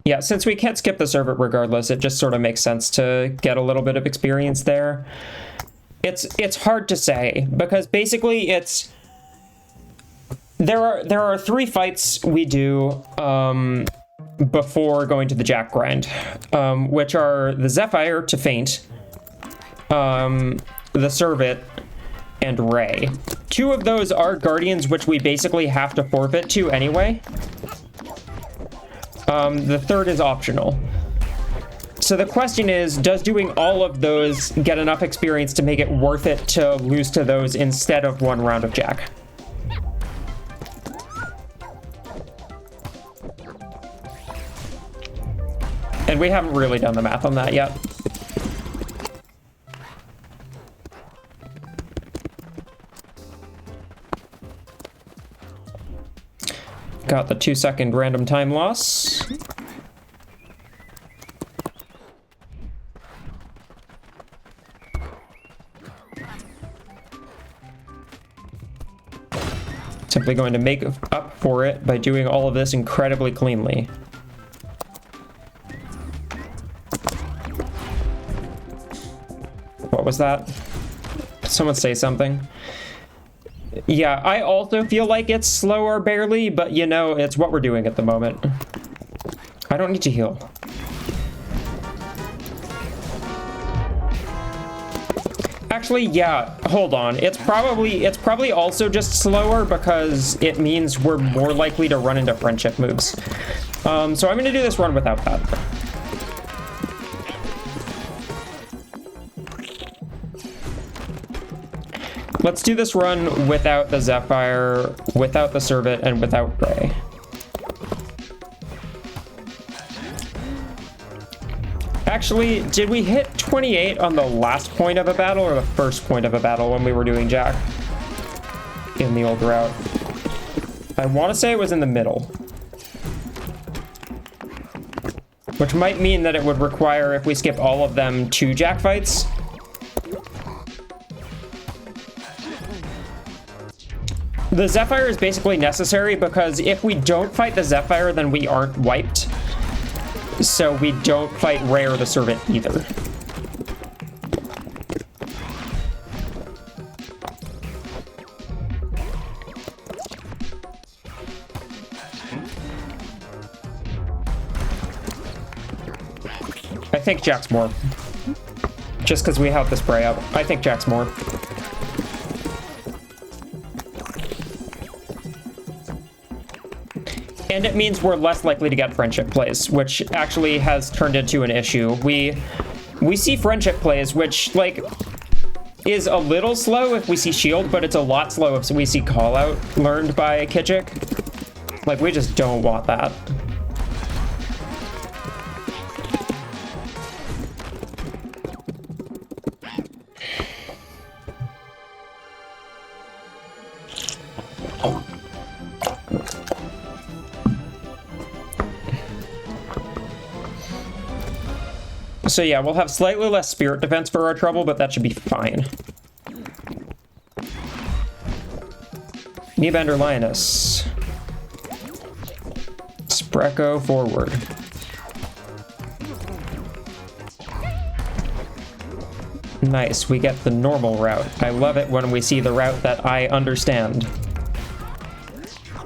Yeah, since we can't skip the servant regardless, it just sort of makes sense to get a little bit of experience there. It's hard to say, because basically it's... There are 3 fights we do before going to the Jack grind, which are the Zephyr to faint, the Servant, and Ray. 2 of those are Guardians, which we basically have to forfeit to anyway. The 3rd is optional. So the question is, does doing all of those get enough experience to make it worth it to lose to those instead of 1 round of Jack? And we haven't really done the math on that yet. Got the 2-second random time loss. Simply going to make up for it by doing all of this incredibly cleanly. What was that? Did someone say something? Yeah, I also feel like it's slower barely, but you know, it's what we're doing at the moment. I don't need to heal. Actually, yeah, hold on. It's probably also just slower because it means we're more likely to run into friendship moves. So I'm gonna do this run without that. Let's do this run without the Zephyr, without the Servant, and without Ray. Actually, did we hit 28 on the last point of a battle or the first point of a battle when we were doing Jack in the old route? I want to say it was in the middle. Which might mean that it would require, if we skip all of them, 2 Jack fights. The Zephyr is basically necessary because if we don't fight the Zephyr, then we aren't wiped. So we don't fight Ray or the Servant either. I think Jack's more. Just because we have the spray up. I think Jack's more. And it means we're less likely to get friendship plays, which actually has turned into an issue. We see friendship plays, which, like, is a little slow if we see shield, but it's a lot slow if we see call out learned by Kichik. Like, we just don't want that. So yeah, we'll have slightly less spirit defense for our trouble, but that should be fine. Kneebender Lioness. Sprecco forward. Nice, we get the normal route. I love it when we see the route that I understand.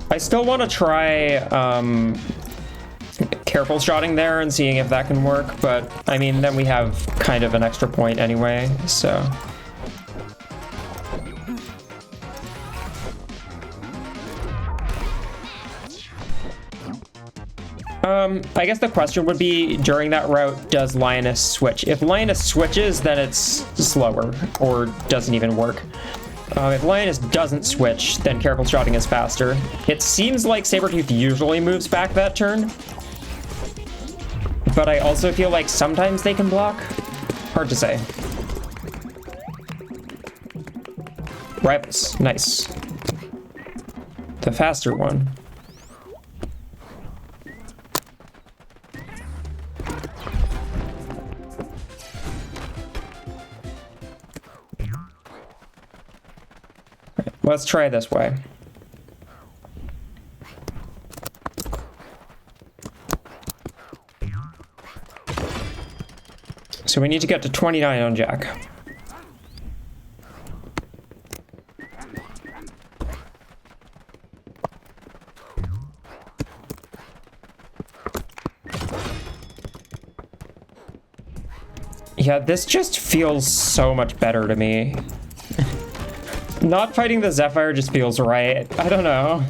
I still want to try careful shotting there and seeing if that can work, but I mean, then we have kind of an extra point anyway, so. I guess the question would be, during that route, does Lioness switch? If Lioness switches, then it's slower, or doesn't even work. If Lioness doesn't switch, then careful shotting is faster. It seems like Sabretooth usually moves back that turn, but I also feel like sometimes they can block. Hard to say. Rivals, nice. The faster one. Let's try this way. So we need to get to 29 on Jack. Yeah, this just feels so much better to me. Not fighting the Zephyr just feels right. I don't know.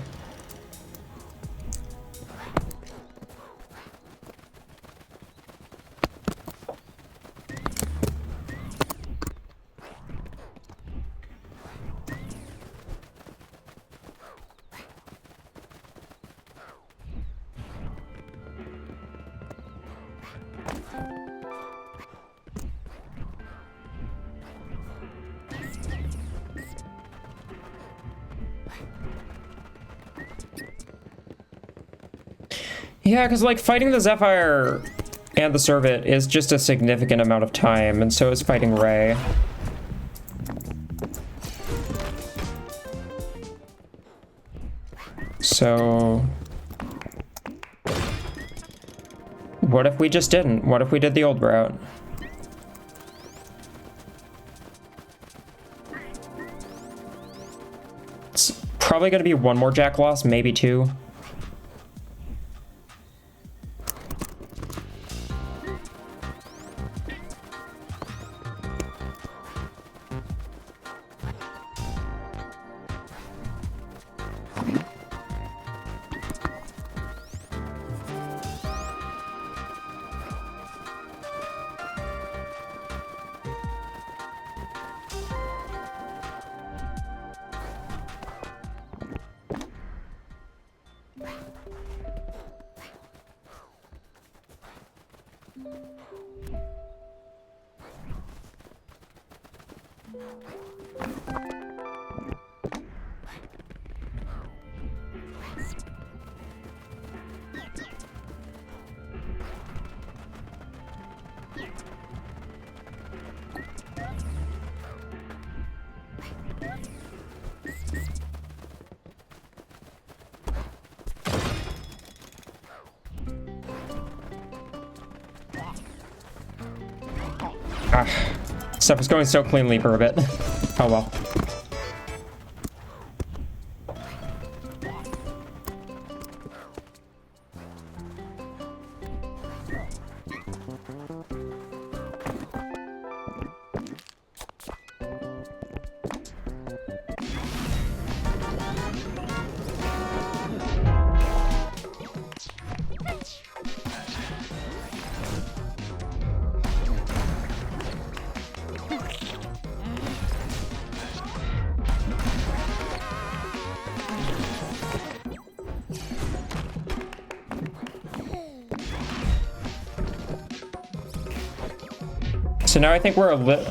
Yeah, because like fighting the Zephyr and the Servant is just a significant amount of time, and so is fighting Ray. So what if we just didn't? What if we did the old route? It's probably going to be one more Jack loss, maybe two. Stuff was going so cleanly for a bit. Oh well. So now I think we're a little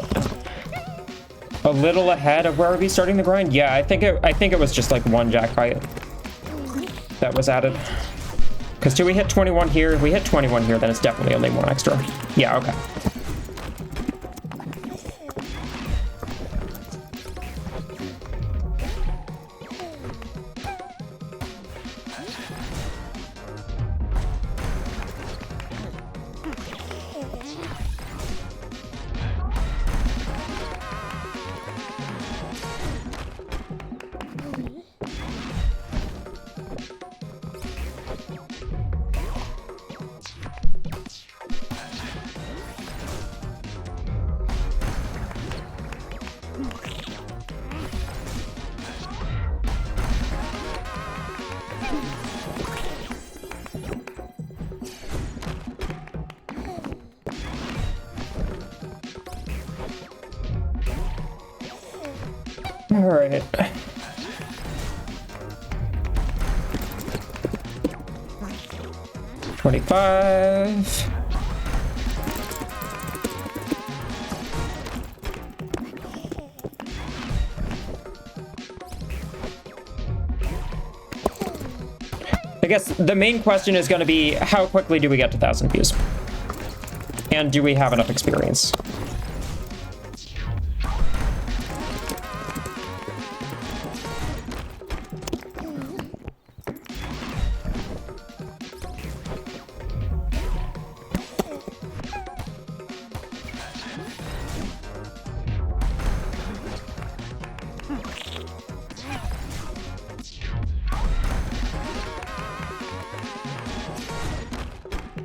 ahead of where we'd be starting the grind. Yeah, I think it was just like one Jack fight that was added. Because do we hit 21 here? If we hit 21 here, then it's definitely only one extra. Yeah, okay. All right. $25. I guess the main question is going to be how quickly do we get to 1,000 views? And do we have enough experience?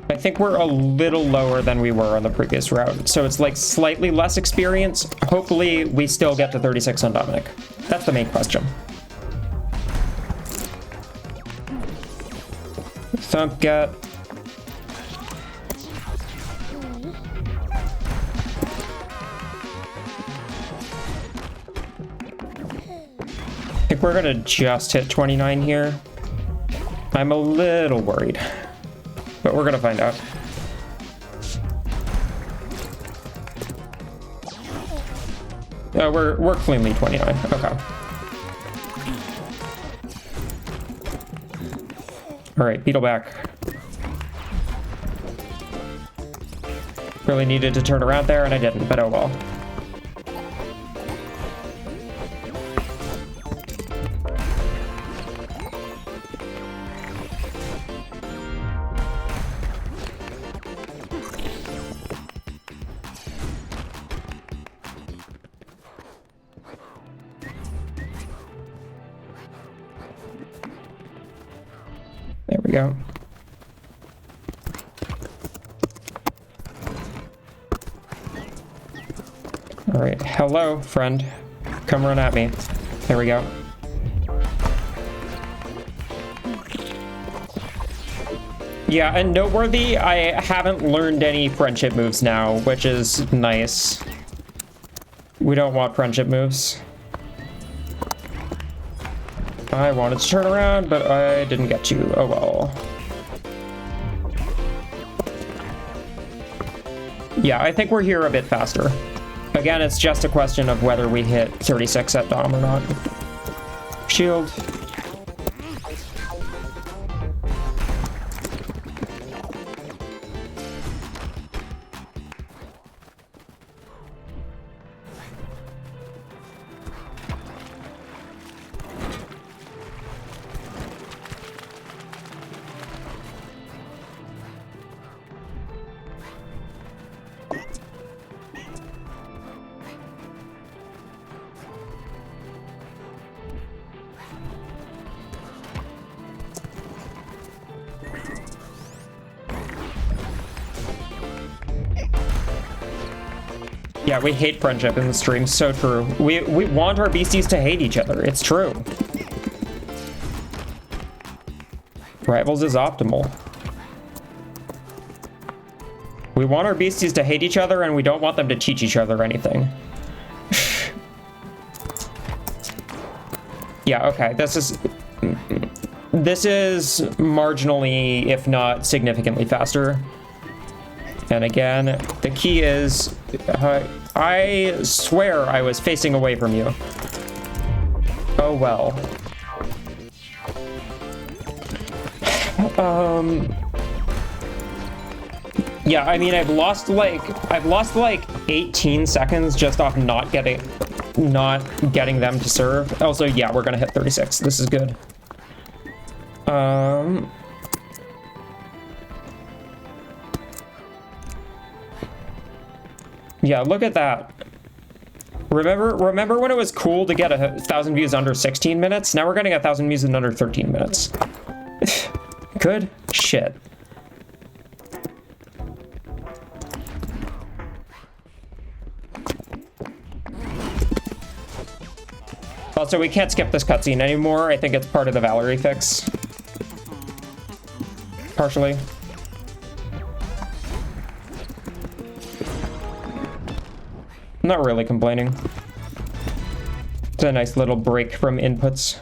I think we're a little lower than we were on the previous route. So it's like slightly less experience. Hopefully we still get to 36 on Dominic. That's the main question. Thump get. I think we're gonna just hit 29 here. I'm a little worried, but we're gonna find out. We're cleanly 29. Okay. All right, beetle back. Really needed to turn around there, and I didn't, but oh well. There we go. All right, hello, friend. Come run at me. There we go. Yeah, and noteworthy, I haven't learned any friendship moves now, which is nice. We don't want friendship moves. I wanted to turn around, but I didn't get to. Oh well. Yeah, I think we're here a bit faster. Again, it's just a question of whether we hit 36 at Dom or not. Shield. Yeah, we hate friendship in the stream. So true. We want our beasties to hate each other. It's true. Rivals is optimal. We want our beasties to hate each other, and we don't want them to teach each other anything. Yeah, okay. This is marginally, if not significantly faster. And again, the key is, I swear I was facing away from you. Oh well. Yeah, I mean, I've lost like 18 seconds just off not getting them to serve. Also, yeah, we're gonna hit 36. This is good. Yeah, look at that. Remember when it was cool to get 1,000 views under 16 minutes? Now we're getting 1,000 views in under 13 minutes. Good shit. Also, we can't skip this cutscene anymore. I think it's part of the Valerie fix. Partially. I'm not really complaining. It's a nice little break from inputs.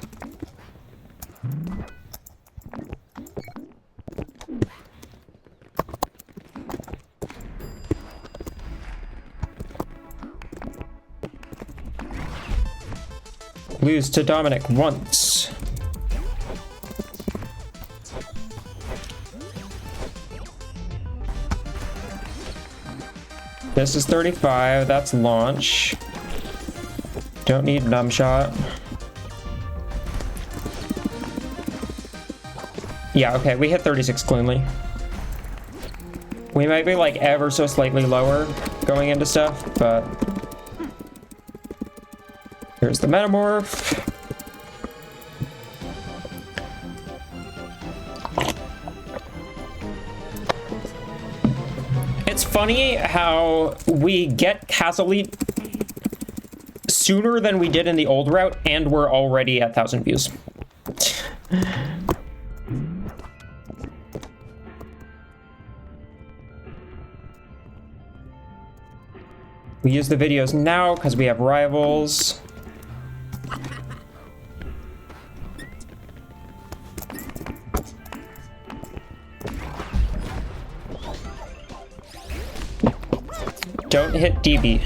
Lose to Dominic once. This is 35, that's launch. Don't need numb shot. Yeah, okay, we hit 36 cleanly. We might be like ever so slightly lower going into stuff, but here's the metamorph. It's funny how we get Castle Elite sooner than we did in the old route, and we're already at 1,000 views. We use the videos now because we have rivals. Don't hit DB.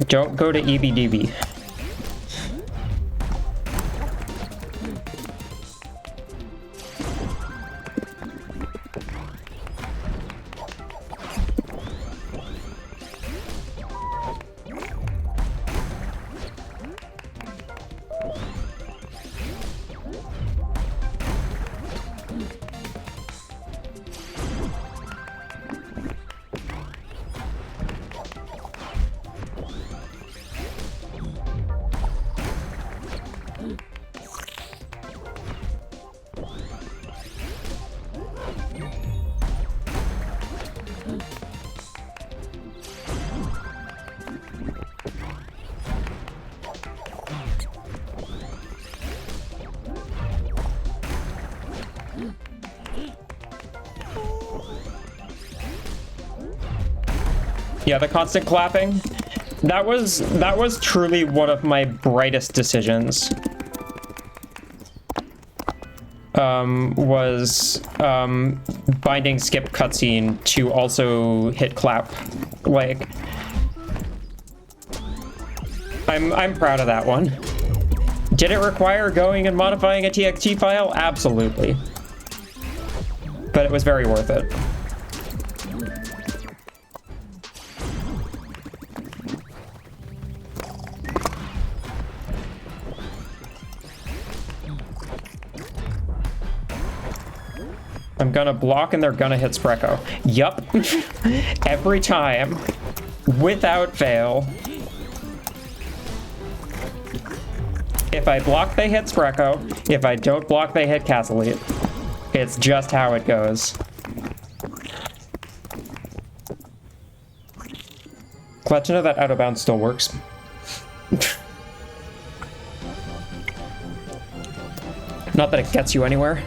Don't go to EBDB. Yeah, the constant clapping. That was truly one of my brightest decisions. Binding skip cutscene to also hit clap. Like, I'm proud of that one. Did it require going and modifying a TXT file? Absolutely. But it was very worth it. I'm gonna block and they're gonna hit Spreco. Yup. Every time. Without fail. If I block, they hit Spreco. If I don't block, they hit Castle Elite. It's just how it goes. Glad to know that out of bounds still works. Not that it gets you anywhere.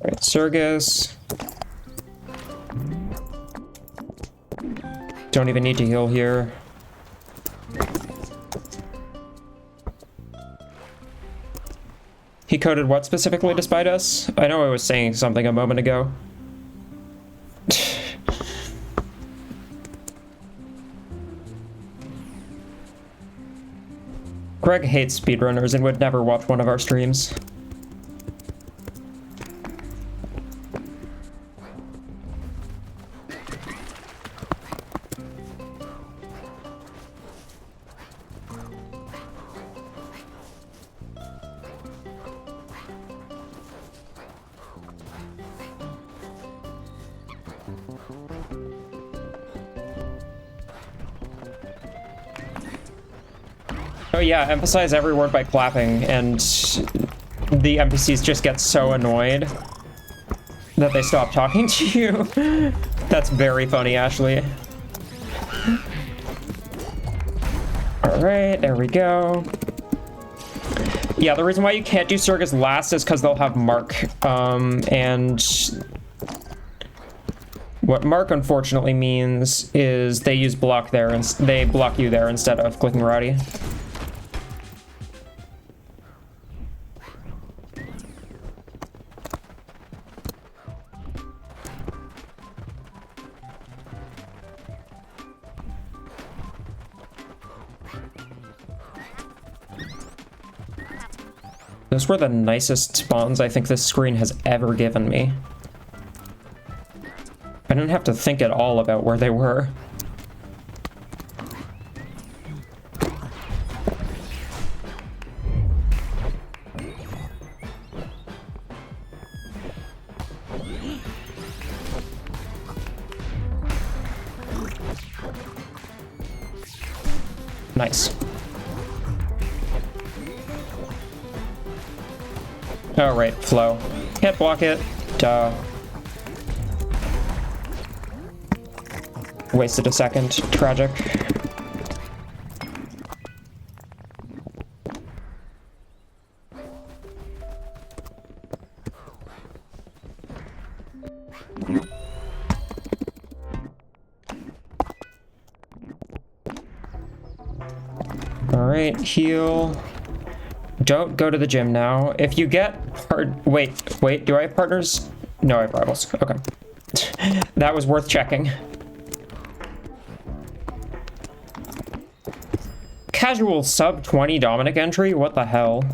Alright, Surgus. Don't even need to heal here. He coded what specifically despite us? I know I was saying something a moment ago. Greg hates speedrunners and would never watch one of our streams. Oh yeah, emphasize every word by clapping, and the NPCs just get so annoyed that they stop talking to you. That's very funny, Ashley. Alright, there we go. Yeah, the reason why you can't do Surgus last is because they'll have Mark, and what Mark unfortunately means is they use block there, and they block you there instead of clicking Rowdy. Those were the nicest spawns I think this screen has ever given me. I didn't have to think at all about where they were. Nice. Oh, right, flow. Can't block it. Duh. Wasted a second. Tragic. Alright, heal. Don't go to the gym now. If you get wait, do I have partners? No, I have rivals. Okay. That was worth checking. Casual sub 20 Dominic entry? What the hell?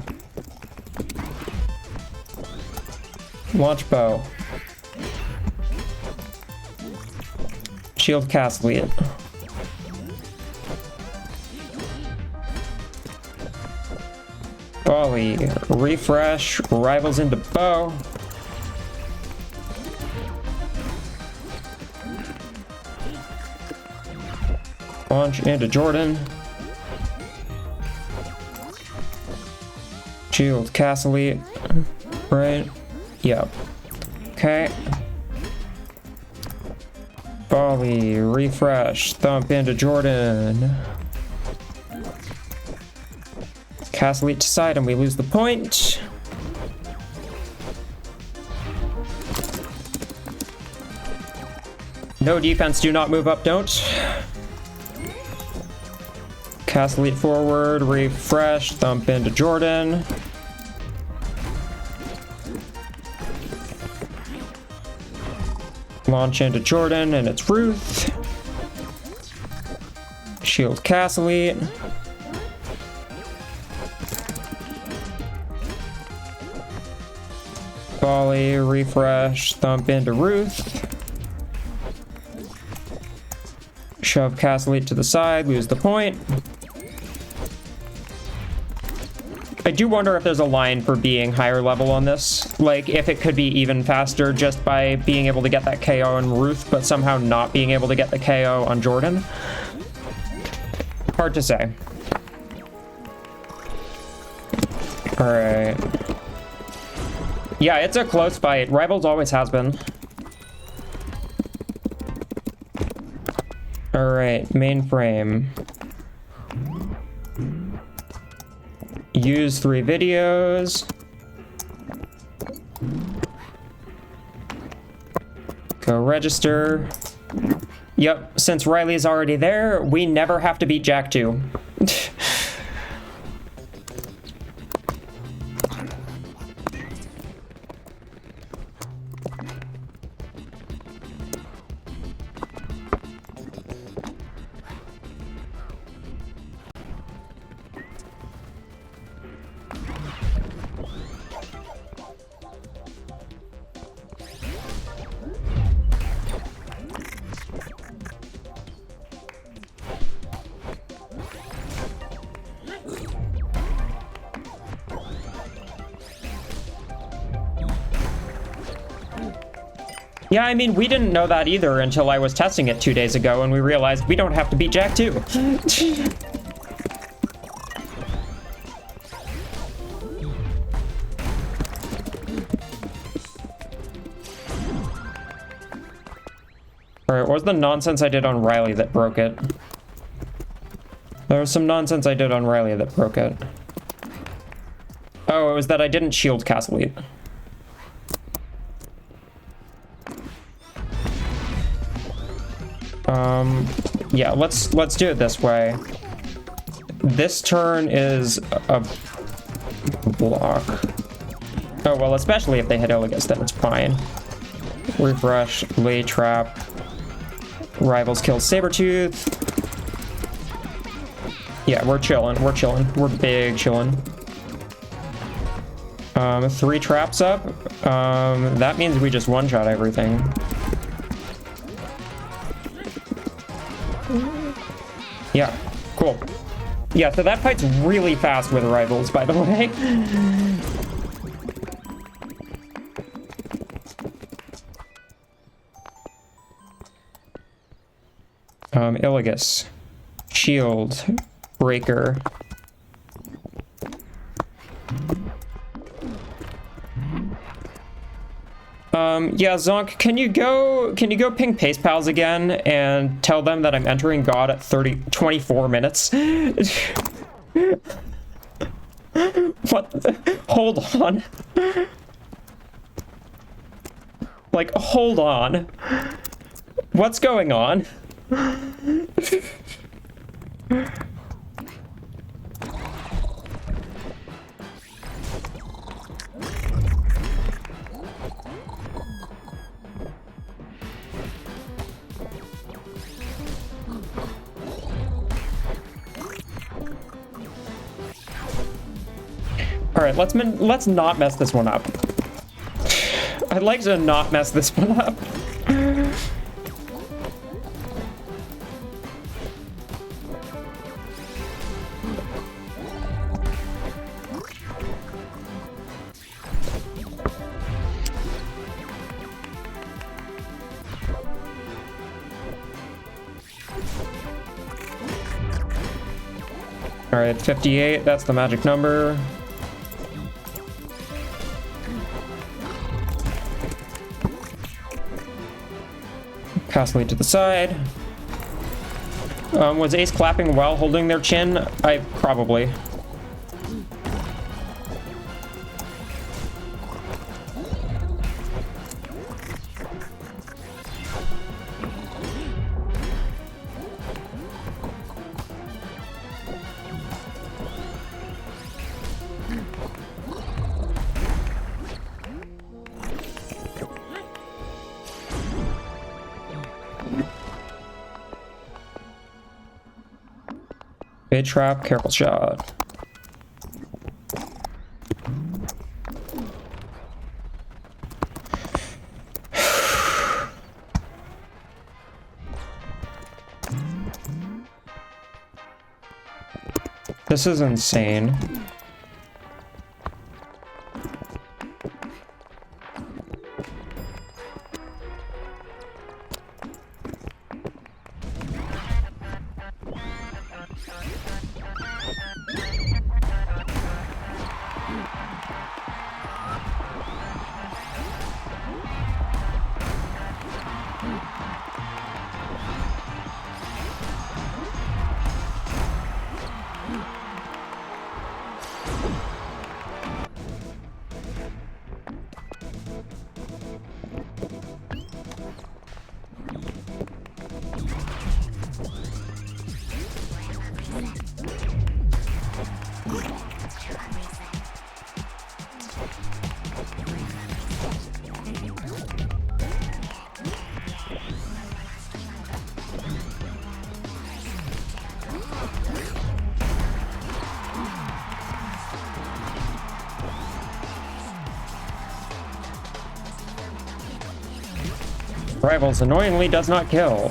Launch bow. Shield cast lead. Volley, refresh, rivals into bow. Launch into Jordan. Shield, cast elite. Right? Yep. Okay. Volley, refresh, thump into Jordan. Cast elite to side and we lose the point. No defense, do not move up, don't. Cast elite forward, refresh, thump into Jordan. Launch into Jordan and it's Ruth. Shield cast elite. Volley, refresh, thump into Ruth. Shove cast elite to the side, lose the point. I do wonder if there's a line for being higher level on this. Like, if it could be even faster just by being able to get that KO on Ruth, but somehow not being able to get the KO on Jordan. Hard to say. Alright. Yeah, it's a close fight. Rivals always has been. Alright, mainframe. Use 3 videos. Go register. Yep, since Riley's already there, we never have to beat Jack 2. Yeah, I mean, we didn't know that either until I was testing it 2 days ago, and we realized we don't have to beat Jack 2. Alright, what was the nonsense I did on Riley that broke it? There was some nonsense I did on Riley that broke it. Oh, it was that I didn't shield cast elite. Yeah, let's do it this way. This turn is a block. Oh, well, especially if they hit Illigus, then it's fine. Refresh, lay trap. Rivals kill Sabretooth. Yeah, we're chilling, we're chilling. We're big chilling. 3 traps up. That means we just one-shot everything. Yeah, cool. Yeah, so that fight's really fast with rivals, by the way. Illigus. Shield. breaker. Yeah, Zonk, can you go ping Pace Pals again and tell them that I'm entering God at 24 minutes? What? Hold on. Like, hold on. What's going on? All right, let's not mess this one up. I'd like to not mess this one up. All right, 58, that's the magic number. Pass lead to the side. Was Ace clapping while holding their chin? Probably. Bait trap, careful shot. This is insane. Rivals annoyingly does not kill.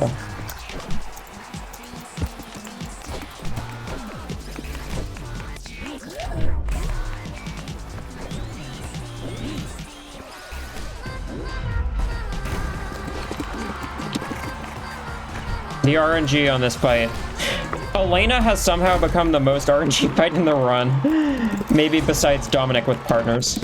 The RNG on this fight. Elena has somehow become the most RNG fight in the run. Maybe besides Dominic with partners.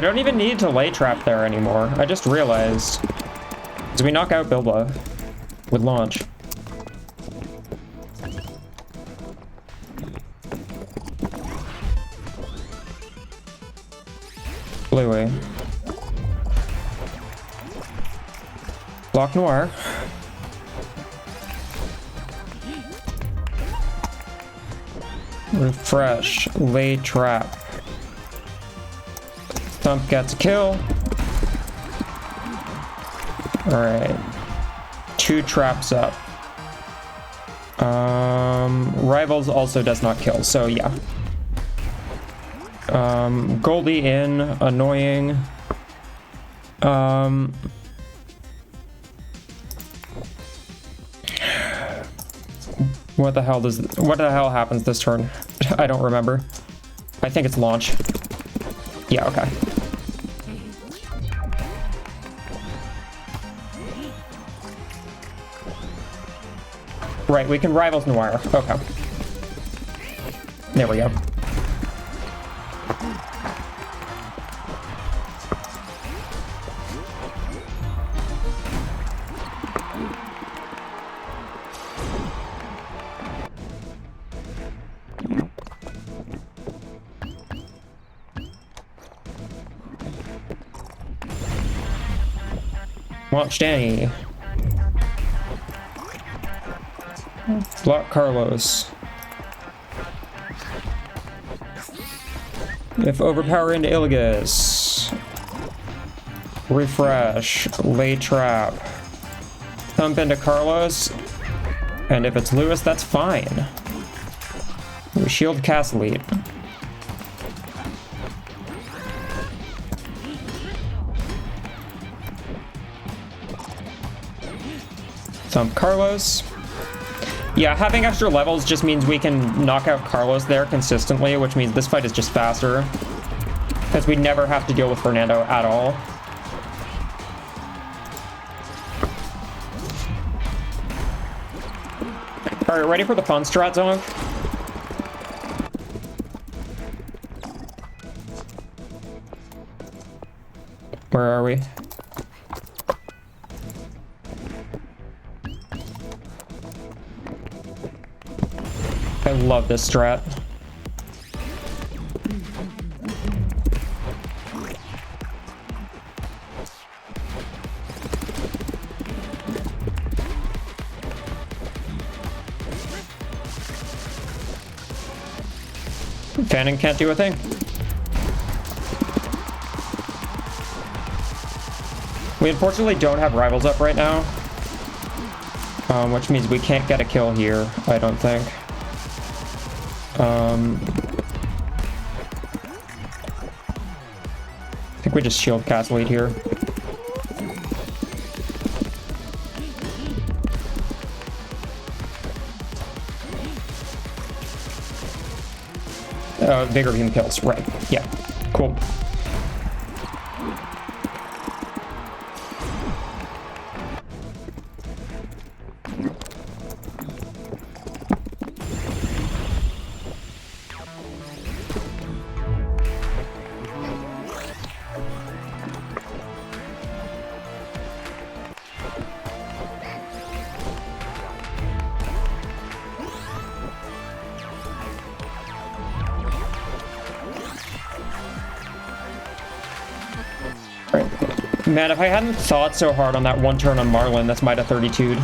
I don't even need to lay trap there anymore. I just realized. Because we knock out Bilba with launch. Bluey. Block Noir. Refresh. Lay trap. Thump gets a kill. Alright. 2 traps up. Rivals also does not kill, so yeah. Goldie in, annoying. What the hell happens this turn? I don't remember. I think it's launch. Yeah, okay. Right, we can rivals Noir. Okay. There we go. Launch Danny. Block Carlos. If overpower into Illigus. Refresh. Lay trap. Thump into Carlos. And if it's Lewis, that's fine. We shield cast lead. Thump Carlos. Yeah, having extra levels just means we can knock out Carlos there consistently, which means this fight is just faster. Because we never have to deal with Fernando at all. Alright, ready for the fun strat zone? Where are we? I love this strat. Fanning can't do a thing. We unfortunately don't have rivals up right now, which means we can't get a kill here, I don't think. I think we just shield cast lead here. Vigor beam kills, right? Yeah, cool. Man, if I hadn't thought so hard on that one turn on Marlin, that's might have 32'd.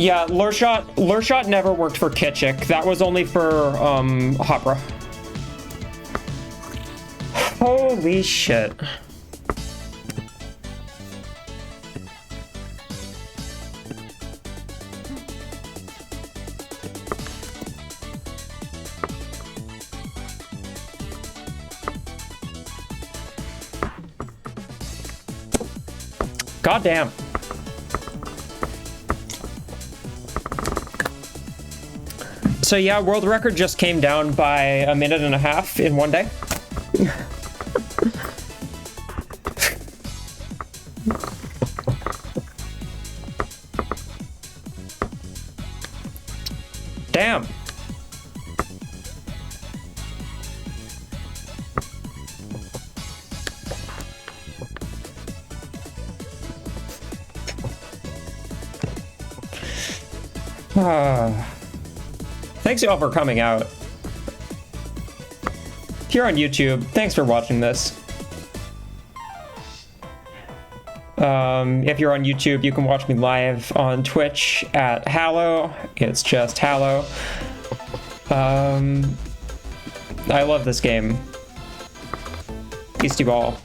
Yeah, lure shot never worked for Kichik. That was only for Hopra. Holy shit. God damn. So yeah, world record just came down by a minute and a half in one day. Damn. Thanks y'all for coming out. If you're on YouTube, thanks for watching this. If you're on YouTube, you can watch me live on Twitch at Hallow. It's just Hallow. I love this game. Beastieball.